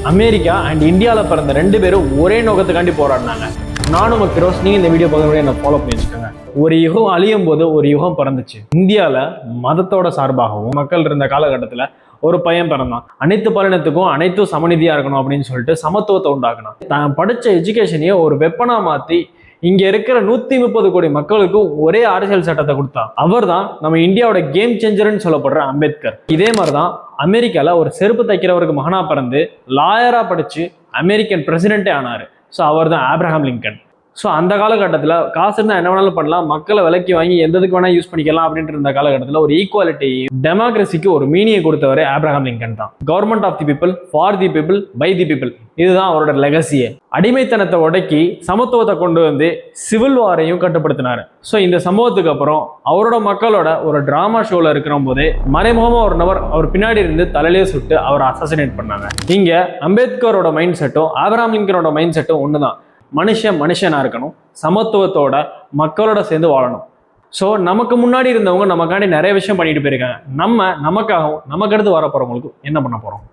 America and இந்தியாவில் பிறந்த 2 பேரும் ஒரே நோக்கத்துக்காண்டி போராடினாங்க. நானும் ஃபிரோஸ், நீங்க இந்த வீடியோ பார்க்க என்ன ஃபாலோ பண்ணி வச்சுக்கோங்க. ஒரு யுகம் அழியும் போது ஒரு யுகம் பிறந்துச்சு. இந்தியாவில் மதத்தோட சார்பாகவும் மக்கள் இருந்த காலகட்டத்தில் ஒரு பையன் பிறந்தான். அனைத்து பாலினத்துக்கும் அனைத்தும் சமநிதியா இருக்கணும் அப்படின்னு சொல்லிட்டு சமத்துவத்தை உண்டாக்கணும். தான் படிச்ச எஜுகேஷனையே ஒரு வெப்பனா மாத்தி இங்க இருக்கிற 130 கோடி மக்களுக்கு ஒரே அரசியல் சட்டத்தை கொடுத்தா அவர் தான் நம்ம இந்தியாவோட கேம் சேஞ்சர்னு சொல்லப்படுற அம்பேத்கர். இதே மாதிரிதான் அமெரிக்கால ஒரு செருப்பு தைக்கிறவருக்கு மகனா பிறந்து லாயரா படிச்சு அமெரிக்கன் பிரசிடென்டே ஆனாரு. ஸோ அவர் தான் ஆப்ரஹாம் லிங்கன். ஸோ அந்த காலகட்டத்தில் காசு இருந்தால் என்ன வேணாலும் பண்ணலாம், மக்களை விலைக்கு வாங்கி எந்ததுக்கு வேணா யூஸ் பண்ணிக்கலாம் அப்படின்ட்டு இருந்த காலகட்டத்தில் ஒரு ஈக்குவாலிட்டி டெமோக்ரஸிக்கு ஒரு மீனியை கொடுத்தவரே ஆப்ரஹாம் லிங்கன் தான். Government of the people, for the people, by the people, இதுதான் அவரோட லெகசியே. அடிமைத்தனத்தை உடக்கி சமத்துவத்தை கொண்டு வந்து சிவில் வாரையும் கட்டுப்படுத்தினாரு. ஸோ இந்த சம்பவத்துக்கு அப்புறம் அவரோட மக்களோட ஒரு டிராமா ஷோல இருக்கிற போதே மறைமுகமா ஒரு நபர் அவர் பின்னாடி இருந்து தலையிலே சுட்டு அவரை அசாசினேட் பண்ணாங்க. இங்க அம்பேத்கரோட மைண்ட் செட்டும் ஆப்ரஹாம் லிங்கனோட மைண்ட் செட்டும் ஒண்ணுதான். மனுஷனா இருக்கணும், சமத்துவத்தோட மக்களோட சேர்ந்து வாழணும். ஸோ நமக்கு முன்னாடி இருந்தவங்க நமக்காண்டி நிறைய விஷயம் பண்ணிட்டு போயிருக்காங்க. நமக்காகவும் நமக்கு அடுத்து வர போறவங்களுக்கும் என்ன பண்ண போறோம்?